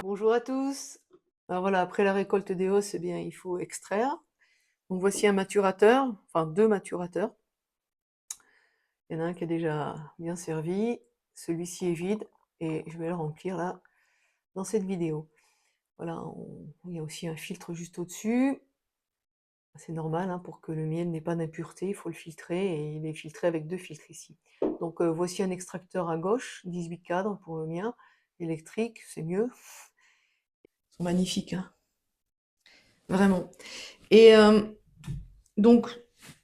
Bonjour à tous. Alors voilà, après la récolte des hausses, eh bien, il faut extraire. Donc voici un maturateur, enfin 2 maturateurs. Il y en a un qui est déjà bien servi, celui-ci est vide et je vais le remplir là, dans cette vidéo. Voilà, il y a aussi un filtre juste au-dessus. C'est normal, hein, pour que le miel n'ait pas d'impureté, il faut le filtrer et il est filtré avec 2 filtres ici. Donc voici un extracteur à gauche, 18 cadres pour le mien, électrique, c'est mieux. Ils sont magnifiques, hein, vraiment. Et donc,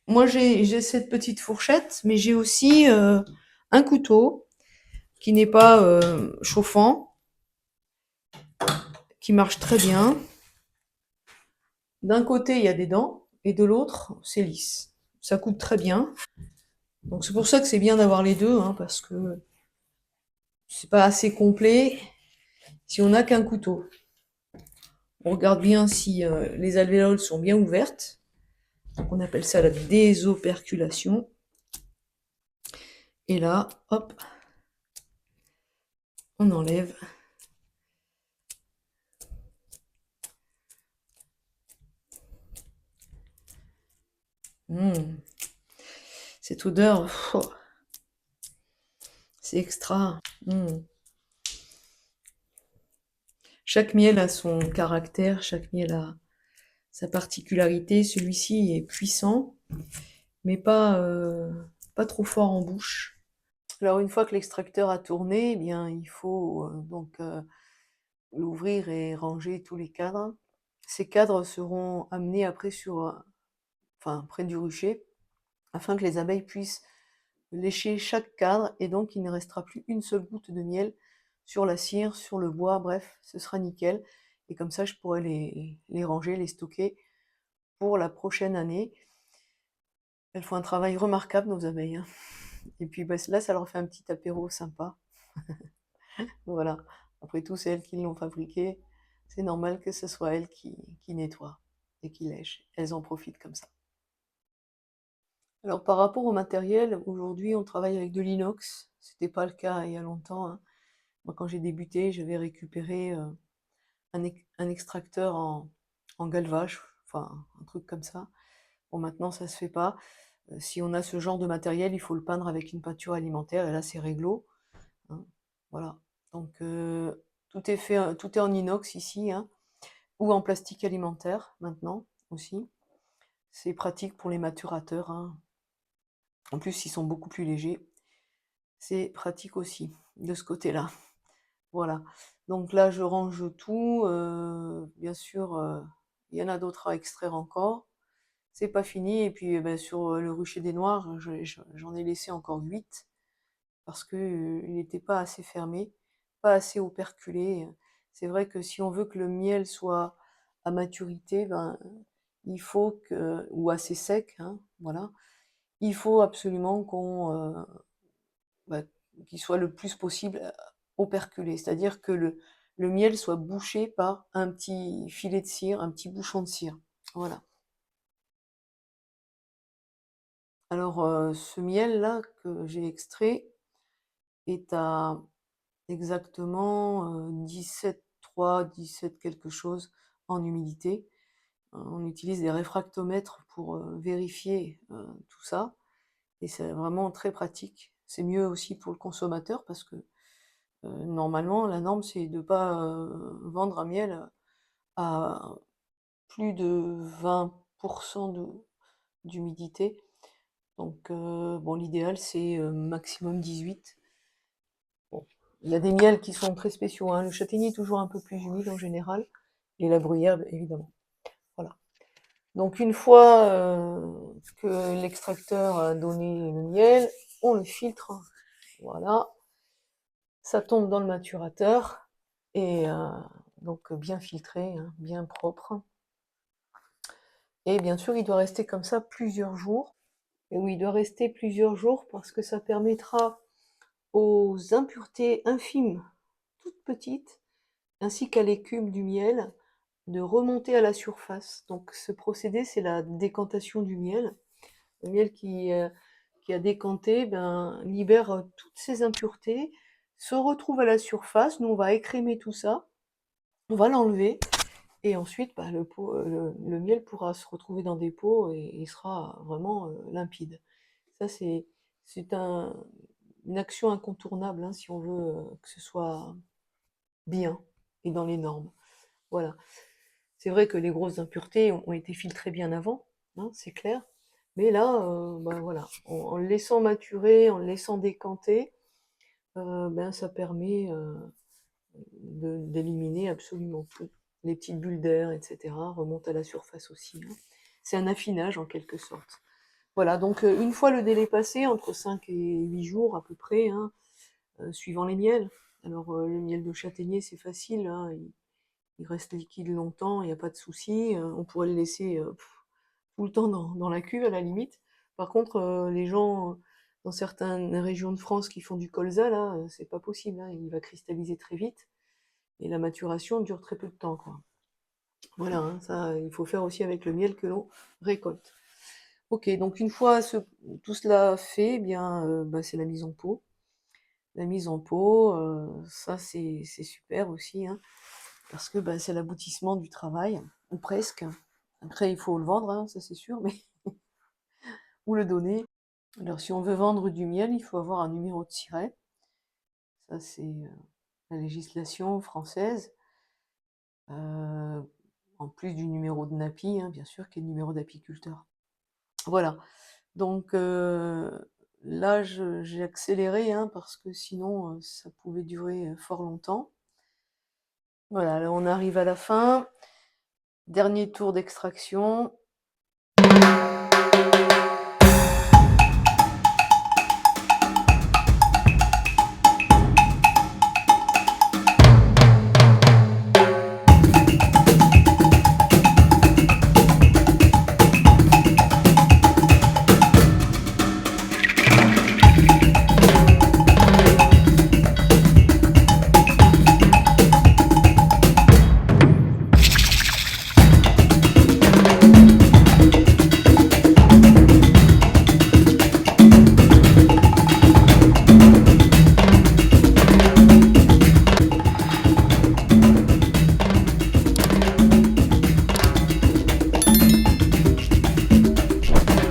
moi j'ai cette petite fourchette, mais j'ai aussi un couteau qui n'est pas chauffant, qui marche très bien. D'un côté, il y a des dents, et de l'autre, c'est lisse. Ça coupe très bien. Donc c'est pour ça que c'est bien d'avoir les deux, hein, parce que c'est pas assez complet si on n'a qu'un couteau. On regarde bien si les alvéoles sont bien ouvertes. Donc on appelle ça la désoperculation. Et là, hop, on enlève. Mmh. Cette odeur, oh, c'est extra. Mmh. Chaque miel a son caractère, chaque miel a sa particularité. Celui-ci est puissant, mais pas trop fort en bouche. Alors une fois que l'extracteur a tourné, eh bien il faut l'ouvrir et ranger tous les cadres. Ces cadres seront amenés après près du rucher, afin que les abeilles puissent lécher chaque cadre, et donc il ne restera plus une seule goutte de miel sur la cire, sur le bois, bref, ce sera nickel. Et comme ça, je pourrai les ranger, les stocker pour la prochaine année. Elles font un travail remarquable, nos abeilles, hein. Et puis bah, là, ça leur fait un petit apéro sympa. Voilà. Après tout, c'est elles qui l'ont fabriqué. C'est normal que ce soit elles qui nettoient et qui lèchent. Elles en profitent comme ça. Alors par rapport au matériel, aujourd'hui on travaille avec de l'inox. C'était pas le cas il y a longtemps, hein. Moi quand j'ai débuté, j'avais récupéré un extracteur en galvage, enfin un truc comme ça. Bon maintenant ça se fait pas. Si on a ce genre de matériel, il faut le peindre avec une peinture alimentaire et là c'est réglo, hein. Voilà. Donc tout est fait, tout est en inox ici, hein, ou en plastique alimentaire maintenant aussi. C'est pratique pour les maturateurs, hein. En plus, ils sont beaucoup plus légers. C'est pratique aussi de ce côté-là. Voilà. Donc là, je range tout. Bien sûr, il y en a d'autres à extraire encore. C'est pas fini. Et puis, ben, sur le rucher des Noirs, j'en ai laissé encore 8 parce que il n'était pas assez fermé, pas assez operculé. C'est vrai que si on veut que le miel soit à maturité, ben, il faut que, ou assez sec, hein, voilà, il faut absolument bah, qu'il soit le plus possible operculé, c'est-à-dire que le miel soit bouché par un petit filet de cire, un petit bouchon de cire. Voilà. Alors, ce miel-là que j'ai extrait est à exactement 17,3, 17 quelque chose en humidité. On utilise des réfractomètres pour vérifier tout ça, et c'est vraiment très pratique. C'est mieux aussi pour le consommateur parce que normalement, la norme, c'est de ne pas vendre un miel à plus de 20% d'humidité. Donc, bon, l'idéal, c'est maximum 18. Bon, il y a des miels qui sont très spéciaux, hein. Le châtaignier est toujours un peu plus humide en général, et la bruyère, évidemment. Voilà. Donc, une fois que l'extracteur a donné le miel, on le filtre. Voilà. Ça tombe dans le maturateur, et donc bien filtré, hein, bien propre. Et bien sûr, il doit rester comme ça plusieurs jours. Et oui, il doit rester plusieurs jours parce que ça permettra aux impuretés infimes, toutes petites, ainsi qu'à l'écume du miel, de remonter à la surface. Donc ce procédé, c'est la décantation du miel. Le miel qui qui a décanté, ben, libère toutes ces impuretés, se retrouve à la surface. Nous, on va écrémer tout ça, on va l'enlever, et ensuite, bah, le miel pourra se retrouver dans des pots et sera vraiment limpide. Ça, c'est une action incontournable, hein, si on veut que ce soit bien et dans les normes. Voilà. C'est vrai que les grosses impuretés ont été filtrées bien avant, hein, c'est clair. Mais là, ben voilà, en le laissant maturer, en le laissant décanter, ben ça permet d'éliminer absolument tout. Les petites bulles d'air, etc., remontent à la surface aussi, hein. C'est un affinage en quelque sorte. Voilà, donc une fois le délai passé, entre 5 et 8 jours à peu près, hein, suivant les miels. Alors le miel de châtaignier, c'est facile, hein, il reste liquide longtemps, il n'y a pas de souci. On pourrait le laisser tout le temps dans la cuve à la limite. Par contre, les gens dans certaines régions de France qui font du colza, là, c'est pas possible, hein, il va cristalliser très vite et la maturation dure très peu de temps, quoi. Voilà, hein, ça, il faut faire aussi avec le miel que l'on récolte. Ok, donc une fois tout cela fait, eh bien, bah, c'est la mise en pot. La mise en pot, ça c'est super aussi, hein, parce que bah, c'est l'aboutissement du travail, ou presque. Après, il faut le vendre, hein, ça c'est sûr, mais ou le donner. Alors, si on veut vendre du miel, il faut avoir un numéro de siret. Ça, c'est la législation française. Euh, En plus du numéro de NAPI, hein, bien sûr, qui est le numéro d'apiculteur. Voilà. Donc là, j'ai accéléré, hein, parce que sinon, ça pouvait durer fort longtemps. Voilà, là, on arrive à la fin. Dernier tour d'extraction.